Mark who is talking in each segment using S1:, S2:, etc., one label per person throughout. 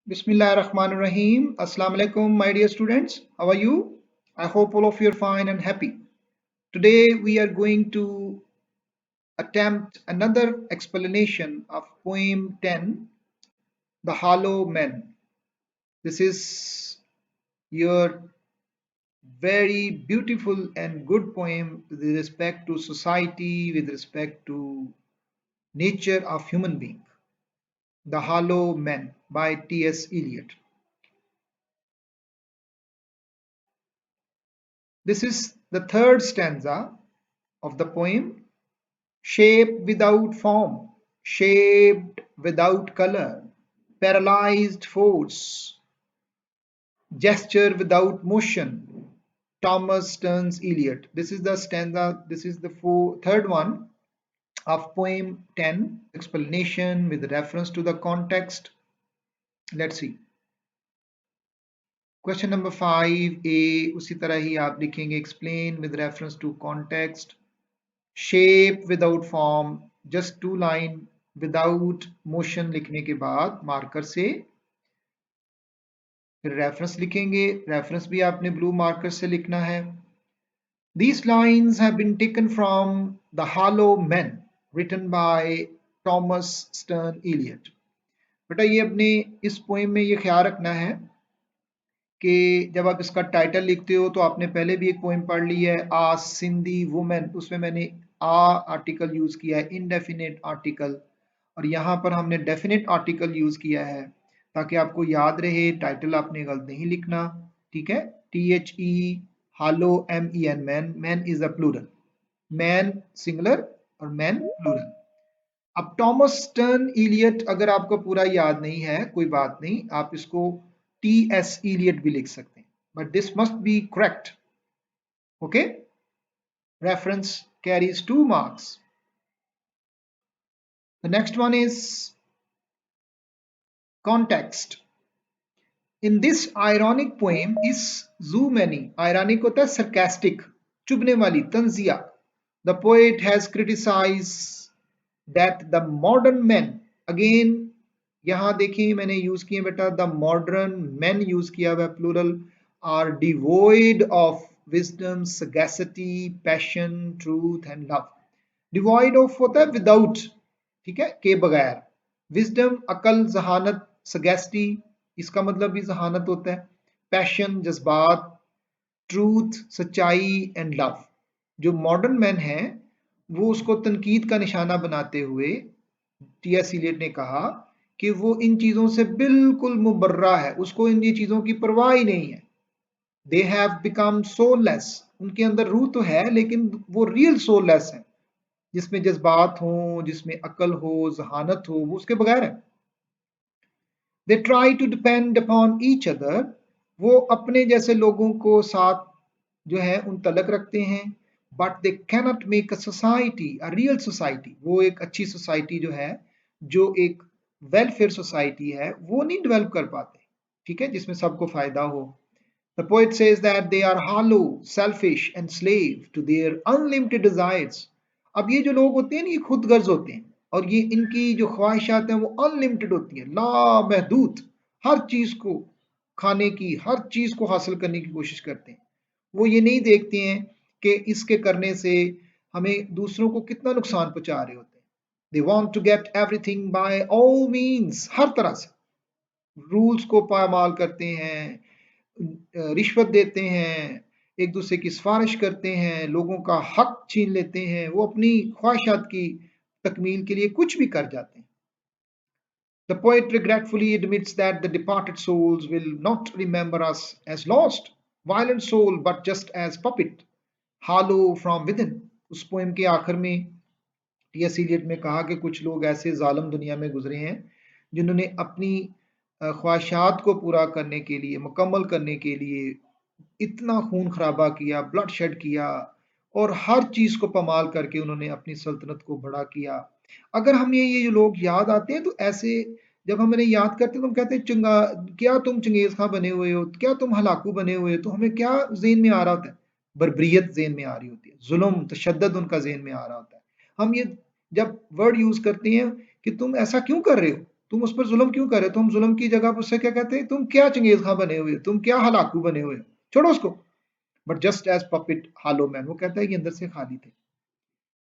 S1: Bismillahirrahmanirrahim. Assalamu alaikum, my dear students. How are you? I hope all of you are fine and happy. Today we are going to attempt another explanation of poem 10, The Hollow Man. This is your very beautiful and good poem with respect to society, with respect to nature of human being. The Hollow Man by T.S. Eliot. This is the third stanza of the poem. Shape without form, shaped without color, paralyzed force, gesture without motion. Thomas Stearns Eliot. This is the stanza, this is the third one of poem 10, explanation with reference to the context. Let's see. Question number 5A, उसी तरह ही आप लिखेंगे explain with reference to context. Shape without form, just two line without motion लिखने के बाद marker से फिर reference लिखेंगे. रेफरेंस भी आपने ब्लू मार्कर से लिखना है. These lines have been taken from The Hollow Man written by Thomas Stern Eliot. बेटा ये अपने इस पोएम में ये ख्याल रखना है कि जब आप इसका टाइटल लिखते हो तो आपने पहले भी एक पोएम पढ़ ली है आ सिंधी वुमेन, उसमें मैंने आ आर्टिकल यूज किया है, इनडेफिनेट आर्टिकल, और यहाँ पर हमने डेफिनेट आर्टिकल यूज किया है ताकि आपको याद रहे. टाइटल आपने गलत नहीं लिखना, ठीक है. THE hollow MEN, man, man is a plural, man singular और मैन प्लूरल. अब टॉमस स्टर्न इलियट अगर आपको पूरा याद नहीं है कोई बात नहीं, आप इसको TS इलियट भी लिख सकते हैं, but this must be correct. Okay, reference carries 2 marks. The next one is context. In this ironic poem is so many, ironic होता है sarcastic, चुभने वाली, तंजिया. The poet has criticized that the modern men, again यहाँ देखिए मैंने use किए बेटा the modern men use किया हुआ plural, are devoid of wisdom, sagacity, passion, truth and love. Devoid of होता है without, ठीक है, के बगैर. Wisdom अकल, जहानत, sagacity इसका मतलब भी जहानत होता है, पैशन जज्बात, ट्रूथ सच्चाई एंड लव. जो मॉडर्न मैन है वो उसको तनकीद का निशाना बनाते हुए TS इलियट ने कहा कि वो इन चीजों से बिल्कुल मुबर्रा है, उसको इन ये चीजों की परवाह ही नहीं है. दे हैव बिकम सोललेस, उनके अंदर रूह तो है लेकिन वो रियल सोललेस है, जिसमें जज्बात हो, जिसमें अकल हो, जहानत हो, वो उसके बगैर है. They try to depend upon each other, वो अपने जैसे लोगों को साथ जो है उन तलक रखते हैं. But they cannot make a society, a real society, वो एक अच्छी सोसाइटी जो है, जो एक वेलफेयर सोसाइटी है, वो नहीं डेवलप कर पाते, ठीक है, जिसमें सबको फायदा हो. The poet says that they are hollow, selfish and slave to their unlimited desires. अब ये जो लोग होते हैं ना, ये खुद गर्ज होते हैं और ये इनकी जो ख्वाहिशात हैं वो अनलिमिटेड होती हैं, लामहदूद, हर चीज को खाने की, हर चीज को हासिल करने की कोशिश करते हैं. वो ये नहीं देखते हैं कि इसके करने से हमें दूसरों को कितना नुकसान पहुंचा रहे होते हैं. They want to get everything by all means, हर तरह से रूल्स को पामाल करते हैं, रिश्वत देते हैं, एक दूसरे की सिफारिश करते हैं, लोगों का हक छीन लेते हैं, वो अपनी ख्वाहिशात की तकमील के लिए कुछ भी कर जाते हैं. The poet regretfully admits that the departed souls will not remember us as lost, violent soul, but just as puppet, hollow from within. उस पोएम के आखिर में टीएस इलियट ने कहा कि कुछ लोग ऐसे जालिम दुनिया में गुजरे हैं जिन्होंने अपनी ख्वाहिशात को पूरा करने के लिए, मुकम्मल करने के लिए इतना खून खराबा किया, ब्लड शेड किया और हर चीज को पमाल करके उन्होंने अपनी सल्तनत को बड़ा किया. अगर हमें ये जो लोग याद आते हैं तो ऐसे जब हम इन्हें याद करते हैं तो हम कहते हैं चंगा, क्या तुम चंगेज खां बने हुए हो, क्या तुम हलाकू बने हुए हो, तो हमें क्या जेन में आ रहा होता है, बर्बरियत जेन में आ रही होती है, जुल्म तशद्दुद उनका जेन में आ रहा होता है. हम ये जब वर्ड यूज करते हैं कि तुम ऐसा क्यों कर रहे हो, तुम उस पर जुल्म क्यों कर रहे हो? तुम जुल्म की जगह पर उससे क्या कहते हैं? तुम क्या चंगेज खां बने हुए हो, तुम क्या हलाकू बने हुए हो, छोड़ो उसको। But just as puppet hollow man, वो कहता है कि अंदर से खाली थे।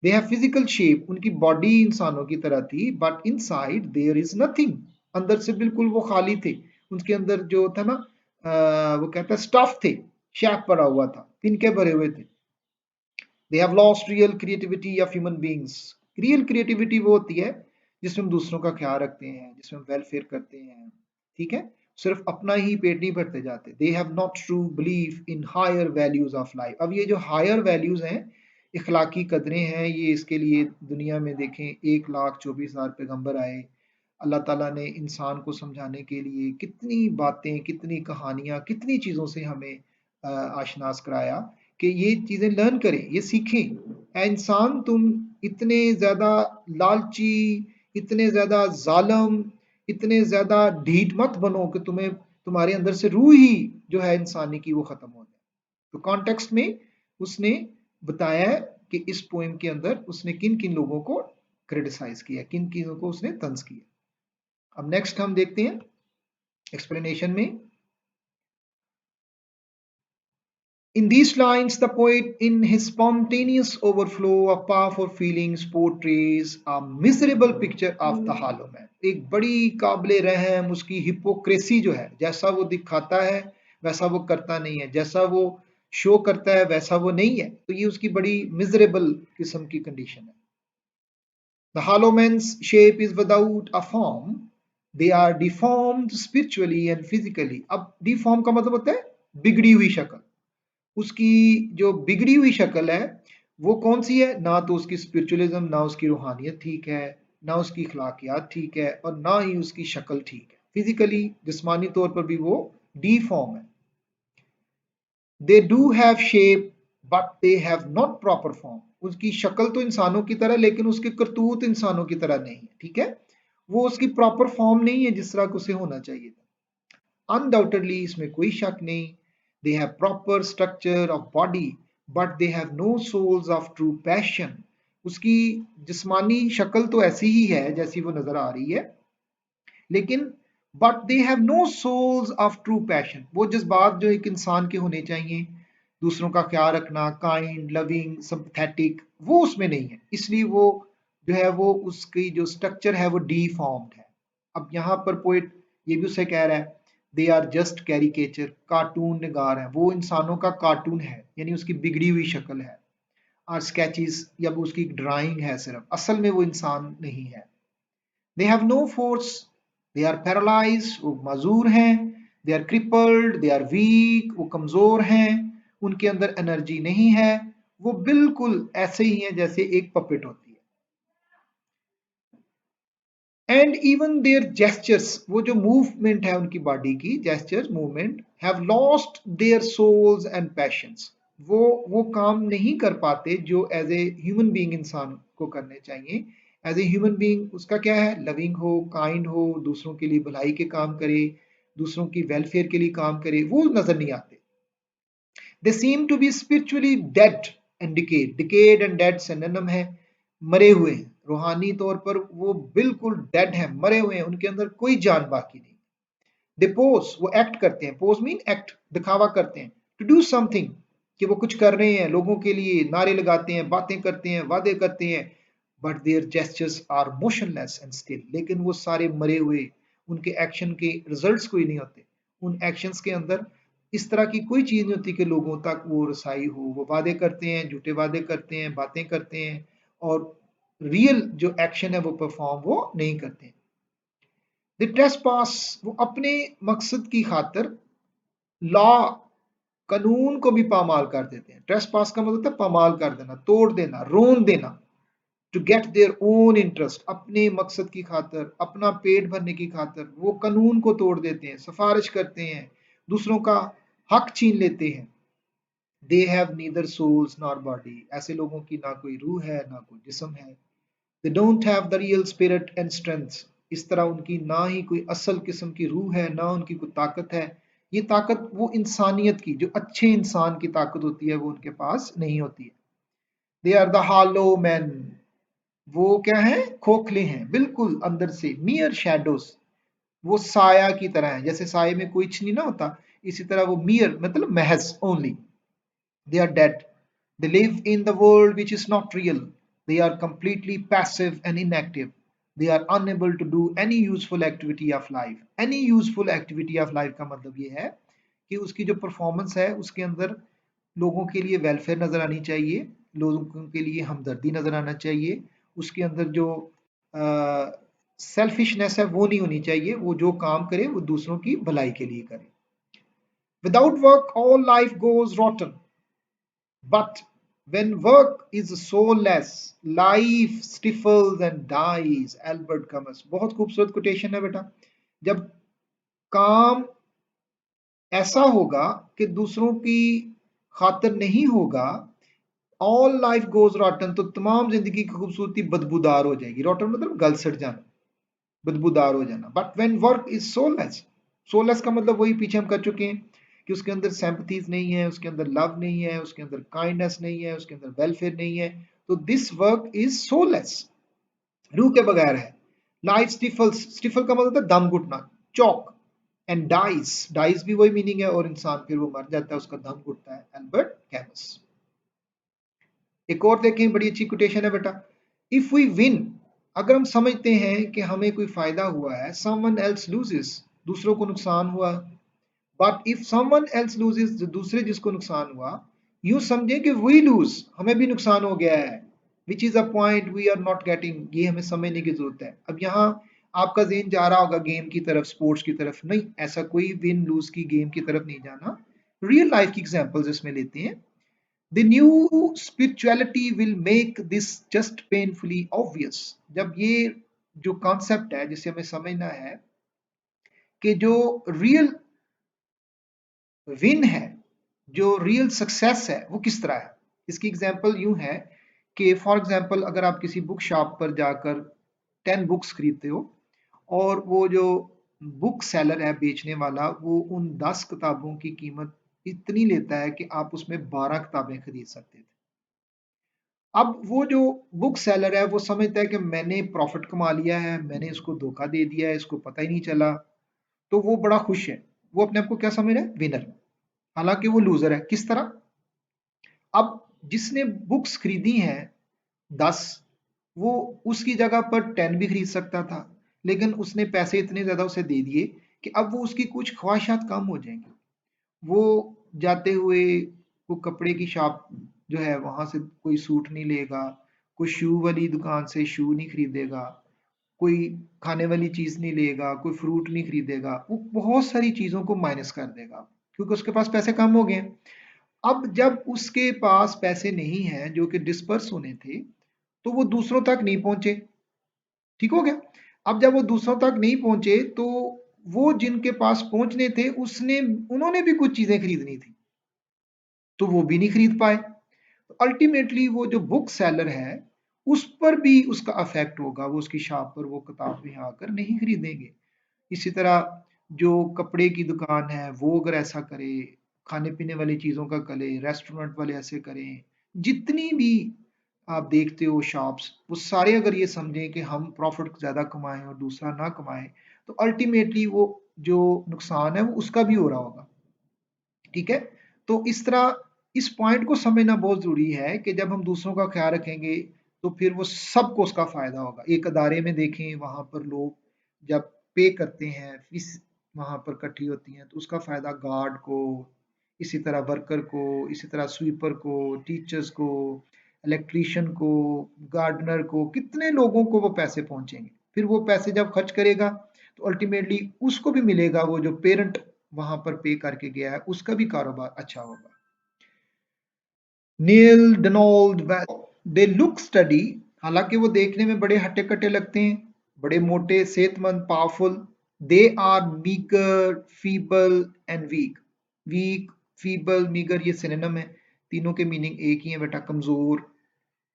S1: दे हैव फिजिकल शेप, उनकी बॉडी इंसानों की तरह थी, but inside there is nothing, अंदर से बिल्कुल वो खाली थे। उनके अंदर जो था ना, वो कहता है स्टफ थे, शैप पड़ा हुआ था, तिनके भरे हुए थे। They have lost real creativity of human beings. Real creativity वो होती है जिसमें हम दूसरों का ख्याल रखते हैं, जिसमें हम वेलफेयर करते हैं, ठीक है, सिर्फ अपना ही पेट नहीं भरते जाते। They have not true believe in higher values of life. अब ये जो हायर वैल्यूज हैं, इखलाकी कदरें हैं, ये इसके लिए दुनिया में देखें 1,24,000 पैगंबर आए। अल्लाह ताला ने इंसान को समझाने के लिए कितनी बातें, कितनी कहानियाँ, कितनी चीज़ों से हमें आशनास कराया कि ये चीज़ें लर्न करें, ये सीखें। ऐ इंसान, तुम इतने ज़्यादा लालची, इतने ज़्यादा जालम, इतने ज़्यादा ढीठ मत बनो कि तुम्हें तुम्हारे अंदर से रूह ही जो है इंसानी की वो ख़त्म हो जाए। तो कॉन्टेक्स्ट में उसने बताया है कि इस पोएम के अंदर उसने किन किन लोगों को क्रिटिसाइज किया, किन किन को उसने तंज किया। अब नेक्स्ट हम देखते हैं एक्सप्लेनेशन में। In these lines, the poet, in his spontaneous overflow of powerful feelings, portrays a miserable picture of the hollow man. एक बड़ी काबिले रहम उसकी हिपोक्रेसी जो है, जैसा वो दिखाता है वैसा वो करता नहीं है, जैसा वो शो करता है वैसा वो नहीं है। तो ये उसकी बड़ी मिजरेबल किस्म की कंडीशन है। The hollow man's shape is without a form. They are deformed spiritually and physically. अब deform का मतलब होता है बिगड़ी हुई शक्ल। उसकी जो बिगड़ी हुई शक्ल है वो कौन सी है? ना तो उसकी स्पिरिचुअलिज्म, ना उसकी रूहानियत ठीक है, ना उसकी अखलाकियात ठीक है, और ना ही उसकी शक्ल ठीक है। फिजिकली, जिस्मानी तौर पर भी वो डीफॉर्म है। They do have shape but they have not proper form. उसकी शक्ल तो इंसानों की तरह, लेकिन उसके करतूत इंसानों की तरह नहीं है, ठीक है, वो उसकी प्रॉपर फॉर्म नहीं है जिस तरह को उसे होना चाहिए था। अनडाउटेडली, इसमें कोई शक नहीं, they have proper structure of body but they have no souls of true passion। उसकी जिस्मानी शक्ल तो ऐसी ही है जैसी वो नजर आ रही है, लेकिन but they have no souls of true passion. वो जज्बात जो एक इंसान के होने चाहिए, दूसरों का ख्याल रखना, काइंड, लविंग, सिंपैथेटिक, वो उसमें नहीं है। इसलिए वो जो है वो उसकी जो स्ट्रक्चर है वो डीफॉर्म्ड है। अब यहाँ पर पोइट ये भी उसे कह रहा है, they are just caricature, cartoon निगार है, वो इंसानों का कार्टून है, यानी उसकी बिगड़ी हुई शक्ल है, और स्केचेस या वो उसकी ड्राइंग है सिर्फ, असल में वो इंसान नहीं है। They have no force, they are paralyse, वो माजूर हैं, they are crippled, they are weak, वो कमजोर हैं, उनके अंदर एनर्जी नहीं है, वो बिल्कुल ऐसे ही हैं जैसे एक पपेट होती है। एंड इवन देयर जेस्चर्स, वो जो मूवमेंट है उनकी बॉडी की, gestures, movement, have lost their souls and passions. वो काम नहीं कर पाते जो एज ए ह्यूमन बीइंग इंसान को करने चाहिए। एज ए ह्यूमन बीइंग उसका क्या है? लविंग हो, काइंड हो, दूसरों के लिए भलाई के काम करे, दूसरों की वेलफेयर के लिए काम करे, वो नजर नहीं आते। They seem to be spiritually dead and decayed. Decayed and dead synonym है, मरे हुए हैं। रूहानी तौर पर वो बिल्कुल डेड हैं, मरे हुए हैं, उनके अंदर कोई जान बाकी नहीं। दे पोज, वो एक्ट करते हैं, पोज मीन एक्ट, दिखावा करते हैं, टू डू समथिंग, कि वो कुछ कर रहे हैं लोगों के लिए, नारे लगाते हैं, बातें करते हैं, वादे करते हैं। But their gestures are motionless and still. लेकिन वो सारे मरे हुए, उनके एक्शन के रिजल्ट्स कोई नहीं होते। उन एक्शंस के अंदर इस तरह की कोई चीज नहीं होती कि लोगों तक वो रसाई हो। वो वादे करते हैं, झूठे वादे करते हैं, बातें करते हैं, और रियल जो एक्शन है वो परफॉर्म वो नहीं करते। द ट्रेसपास, वो अपने मकसद की खातर लॉ, कानून को भी पामाल कर देते हैं। ट्रेसपास का मतलब है पामाल कर देना, तोड़ देना, रोन देना। To get their own interest, अपने मकसद की खातर, अपना पेट भरने की खातर वो कानून को तोड़ देते हैं, सिफारिश करते हैं, दूसरों का हक छीन लेते हैं। They have neither souls nor body, ऐसे लोगों की ना कोई रूह है ना कोई जिस्म है। They don't have the real spirit and strength, इस तरह उनकी ना ही कोई असल किस्म की रूह है, ना उनकी कोई ताकत है। ये ताकत वो इंसानियत की, जो अच्छे इंसान की ताकत होती है, वो उनके पास नहीं होती है। They are the hollow man, वो क्या है, खोखले हैं, बिल्कुल अंदर से, मियर शैडोज, वो साया की तरह है, जैसे साये में कोई नहीं ना होता, इसी तरह वो मियर मतलब महज, only. They are dead. They live in the world which is not real. They are completely passive and inactive. They are unable to do any useful activity of life. Any useful activity of life का मतलब ये है कि उसकी जो performance है उसके अंदर लोगों के लिए वेलफेयर नजर आनी चाहिए, लोगों के लिए हमदर्दी नजर आना चाहिए, उसके अंदर जो सेल्फिशनेस है वो नहीं होनी चाहिए, वो जो काम करे वो दूसरों की भलाई के लिए करे। Without work all life goes rotten, but when work is soulless, life stifles and dies. Albert Camus, बहुत खूबसूरत कोटेशन है बेटा। जब काम ऐसा होगा कि दूसरों की खातिर नहीं होगा, ऑल लाइफ गोज रॉटन, तो तमाम जिंदगी की खूबसूरती बदबूदार हो जाएगी। रॉटन मतलब गल सड़ जाना, बदबूदार हो जाना। But when work is solace, solace का मतलब वही पीछे हम कर चुके हैं कि उसके अंदर सिंपैथीज नहीं है, उसके अंदर लव नहीं है, उसके अंदर काइंडनेस नहीं है, उसके अंदर वेलफेयर नहीं है, तो दिस वर्क इज सोलेस, रूह के बगैर है। लाइफ स्टिफल्स, स्टिफल का मतलब दम घुटना, चौक, एंड डाइस, डाइस भी वही मीनिंग है, और इंसान फिर वो मर जाता है, उसका दम घुटता है। एल्बर्ट कैमस। एक और देखें, बड़ी अच्छी कोटेशन है बेटा। इफ वी विन, अगर हम समझते हैं कि हमें कोई फायदा हुआ है, समवन एल्स लूजेस, दूसरों को नुकसान हुआ, but if someone else loses, जो दूसरे जिसको नुकसान हुआ, यूं समझे कि वी लूज, हमें भी नुकसान हो गया है, which is a point we are not getting, ये हमें समझने की जरूरत है। अब यहाँ आपका ज़हन जा रहा होगा गेम की तरफ, स्पोर्ट्स की तरफ, नहीं, ऐसा कोई विन लूज की गेम की तरफ नहीं जाना। रियल लाइफ की एग्जांपल्स इसमें लेते हैं। The new spirituality will make this just painfully obvious। जब ये जो कॉन्सेप्ट है जिसे हमें समझना है कि जो रियल विन है, जो रियल सक्सेस है वो किस तरह है। इसकी एग्जांपल यूं है कि फॉर एग्जांपल अगर आप किसी बुक शॉप पर जाकर 10 बुक्स खरीदते हो, और वो जो बुक सेलर है, बेचने वाला, वो उन 10 किताबों की कीमत इतनी लेता है कि आप उसमें 12 किताबें खरीद सकते थे। अब वो जो बुक सेलर है वो समझता है कि मैंने प्रॉफिट कमा लिया है, मैंने इसको धोखा दे दिया है, इसको पता ही नहीं चला, तो वो बड़ा खुश है। वो अपने आप को क्या समझ रहा है, विनर, हालांकि वो लूजर है। किस तरह? अब जिसने बुक्स खरीदी हैं 10, वो उसकी जगह पर 10 भी खरीद सकता था, लेकिन उसने पैसे इतने ज्यादा उसे दे दिए कि अब वो उसकी कुछ ख्वाहिशात कम हो जाएंगी। वो जाते हुए वो कपड़े की शॉप जो है वहां से कोई सूट नहीं लेगा, कोई शू वाली दुकान से शू नहीं खरीदेगा, कोई खाने वाली चीज नहीं लेगा, कोई फ्रूट नहीं खरीदेगा, वो बहुत सारी चीजों को माइनस कर देगा क्योंकि उसके पास पैसे कम हो गए। अब जब उसके पास पैसे नहीं है जो कि डिस्पर्स होने थे, तो वो दूसरों तक नहीं पहुंचे। ठीक हो गया? अब जब वो दूसरों तक नहीं पहुंचे, तो वो जिनके पास पहुंचने थे उसने उन्होंने भी कुछ चीजें खरीदनी थी, तो वो भी नहीं खरीद पाए। अल्टीमेटली वो जो बुक सेलर है उस पर भी उसका अफेक्ट होगा, वो उसकी शॉप पर वो किताब में आकर नहीं खरीदेंगे। इसी तरह जो कपड़े की दुकान है वो अगर ऐसा करे, खाने पीने वाली चीजों का करे, रेस्टोरेंट वाले ऐसे करें, जितनी भी आप देखते हो शॉप्स, वो सारे अगर ये समझें कि हम प्रॉफिट ज्यादा कमाएं और दूसरा ना कमाएं, तो अल्टीमेटली वो जो नुकसान है वो उसका भी हो रहा होगा। ठीक है? तो इस तरह इस पॉइंट को समझना बहुत जरूरी है कि जब हम दूसरों का ख्याल रखेंगे तो फिर वो सबको उसका फायदा होगा। एक अदारे में देखें, वहां पर लोग जब पे करते हैं, फीस वहां पर इकट्ठी होती है, तो उसका फायदा गार्ड को, इसी तरह वर्कर को, इसी तरह स्वीपर को, टीचर्स को, इलेक्ट्रीशियन को, गार्डनर को, कितने लोगों को वो पैसे पहुंचेंगे। फिर वो पैसे जब खर्च करेगा तो अल्टीमेटली उसको भी मिलेगा, वो जो पेरेंट वहां पर पे करके गया है उसका भी कारोबार अच्छा होगा। नील डोनाल्ड, दे लुक स्टडी, हालांकि वो देखने में बड़े हट्टे कट्टे लगते हैं, बड़े मोटे, सेहतमंद, powerful. They are meagre, feeble and weak. Weak, feeble, meagre ये सिनोनिम है, तीनों के मीनिंग एक ही है बेटा, कमजोर,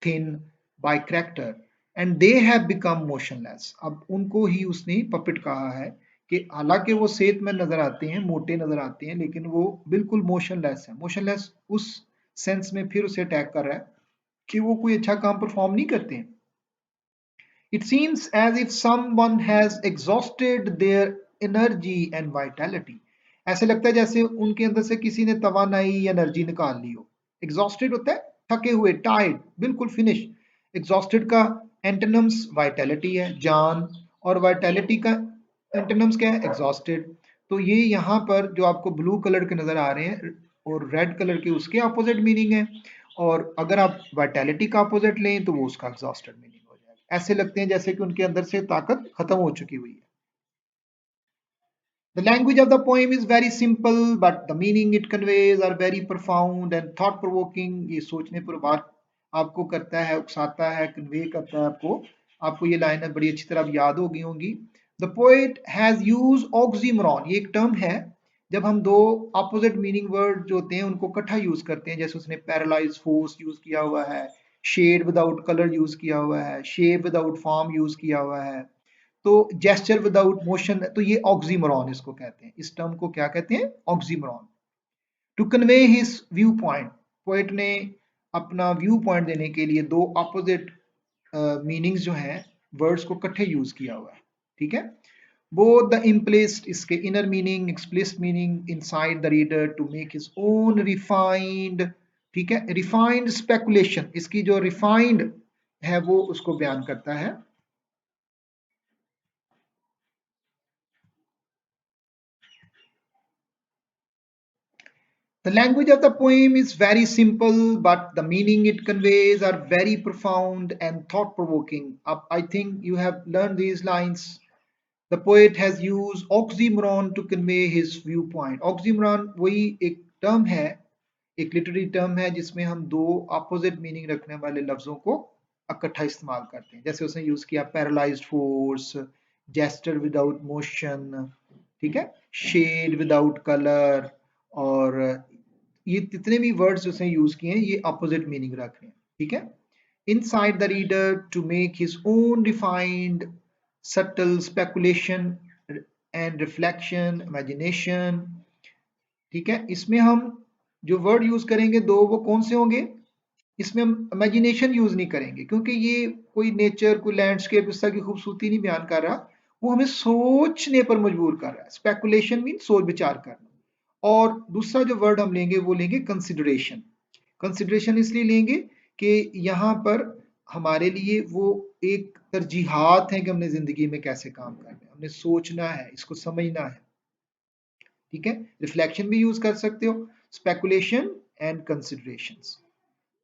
S1: thin, by character, and they have become motionless. अब उनको ही उसने पपिट कहा है कि हालांकि वो सेहतमंद नजर आते हैं, मोटे नजर आते हैं, लेकिन वो बिल्कुल मोशनलेस है। मोशनलेस उस सेंस में फिर उसे अटैक कर रहा है कि वो कोई अच्छा काम परफॉर्म नहीं करते हैं। It seems as if someone has exhausted their energy and vitality. ऐसे लगता है जैसे उनके अंदर से किसी ने तवानाई या एनर्जी निकाल ली हो। एग्जॉस्टेड होता है थके हुए, टायर्ड, बिल्कुल फिनिश। एग्जॉस्टेड का एंटोनिम्स वाइटैलिटी है, जान, और वाइटैलिटी का एंटोनिम्स क्या है? एग्जॉस्टेड। तो ये यहाँ पर जो आपको ब्लू कलर के नजर आ रहे हैं और रेड कलर के, उसके अपोजिट मीनिंग है। और अगर आप वाइटैलिटी का अपोजिट लें तो वो उसका एग्जॉस्टेड मीनिंग हो जाएगा। ऐसे लगते हैं जैसे कि उनके अंदर से ताकत खत्म हो चुकी हुई है। The language of the poem is very simple, but the meaning it conveys are very profound and thought provoking. ये सोचने पर बात आपको करता है, उकसाता है, कन्वे करता है आपको। आपको ये लाइनें बड़ी अच्छी तरह याद हो गई होंगी। The poet has used oxymoron, ये एक टर्म है जब हम दो अपोजिट मीनिंग वर्ड जो होते हैं उनको इकट्ठा यूज करते हैं। जैसे उसने पैरालाइज फोर्स यूज किया हुआ है, शेड विदाउट कलर यूज किया हुआ है, शेप विदाउट फॉर्म यूज किया हुआ है, तो जेस्चर विदाउट मोशन, तो ये ऑक्सीमोरॉन इसको कहते हैं। इस टर्म को क्या कहते हैं? Oxymoron. To convey his view point, poet ने अपना व्यू पॉइंट देने के लिए दो अपोजिट मीनिंग्स जो हैं वर्ड्स को इकट्ठे यूज किया हुआ है। ठीक है। बोथ द इम्प्लिसिट, इसके inner meaning, explicit meaning inside the reader to make his own refined, ठीक है, रिफाइंड स्पेकुलेशन, इसकी जो रिफाइंड है वो उसको बयान करता है। The language of the poem is very simple, but the meaning it conveys are very profound and thought provoking. I think you have learned these lines. The poet has used oxymoron to convey his viewpoint. Oxymoron वही एक term है, एक literary term है जिसमें हम दो opposite meaning रखने वाले लफ्जों को इकट्ठा इस्तेमाल करते हैं। जैसे उसने यूज किया paralysed force, gesture without motion, ठीक है, शेड विदाउट कलर, और ये जितने भी वर्ड्स उसने यूज किए हैं ये अपोजिट मीनिंग रख रहे हैं। ठीक है। Inside the reader to make his own refined subtle speculation and reflection imagination. ठीक है। इसमें हम जो वर्ड यूज करेंगे दो, वो कौन से होंगे? इसमें हम इमेजिनेशन यूज नहीं करेंगे क्योंकि ये कोई नेचर, कोई लैंडस्केप, इस तरह की खूबसूरती नहीं बयान कर रहा, वो हमें सोचने पर मजबूर कर रहा है। स्पेकुलेशन मीन सोच विचार करना। और दूसरा जो वर्ड हम लेंगे वो लेंगे कंसिडरेशन। कंसिडरेशन इसलिए लेंगे कि यहाँ पर हमारे लिए वो एक तरजीहात है कि हमने जिंदगी में कैसे काम करना है, हमने सोचना है, इसको समझना है। ठीक है। रिफ्लेक्शन भी यूज कर सकते हो, speculation and considerations.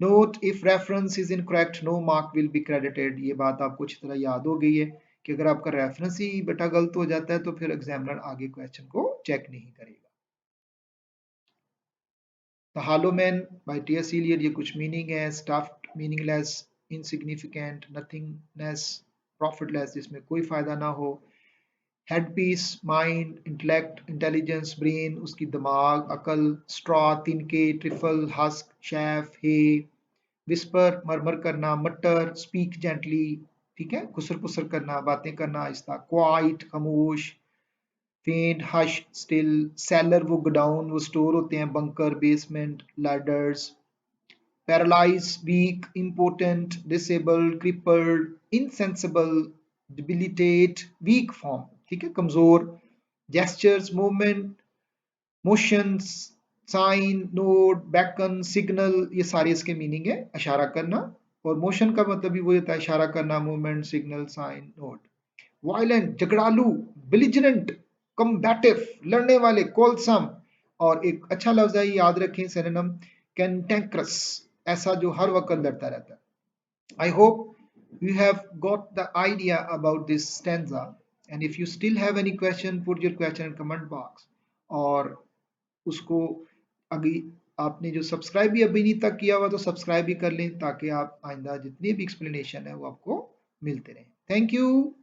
S1: Note if reference is incorrect no mark will be credited. ये बात आपको अच्छी तरह याद हो गई है कि अगर आपका रेफरेंस ही बेटा गलत हो जाता है तो फिर एग्जामिनर आगे क्वेश्चन को चेक नहीं करेगा। The hollow man by T S. Eliot, ये कुछ मीनिंग है। Stuffed, meaningless, insignificant, nothingness, profitless, जिसमें कोई फायदा ना हो। Headpiece, mind, intellect, intelligence, brain, उसकी दिमाग, अकल। स्ट्रॉ, तिनके, trifle, husk, chaff, hay. Whisper, murmur करना, मटर, स्पीक जेंटली, ठीक है, खुसर पुसर करना, बातें करना आहिस्ता। क्वाइट, खामोश। Faint, hush, still. सेलर, वो गोडाउन, वो स्टोर होते हैं। Bunker, basement, ladders. Paralyse, weak, important, disabled, crippled, insensible, debilitate, weak form, ठीक है, कमजोर। Gestures, movement, motions, sign, nod, beckon, signal, ये सारे इसके मीनिंग है। इशारा करना, और मोशन का मतलब भी वही होता है, इशारा करना, movement, signal, sign, nod. Violent, झगड़ालू, बिलिजेंट, कम्बैटिव, लड़ने वाले, कोलसम। और एक अच्छा लफ्ज है, याद रखें, सिनोनिम, कैंटेंक्रस, ऐसा जो हर वक्त लड़ता रहता है। I hope you have got the idea about this stanza, and if you still have any question, put your question in comment box. और उसको अभी आपने जो सब्सक्राइब भी अभी नहीं तक किया हुआ तो सब्सक्राइब भी कर लें ताकि आप आइंदा जितनी भी एक्सप्लेनेशन है वो आपको मिलते रहें। Thank you.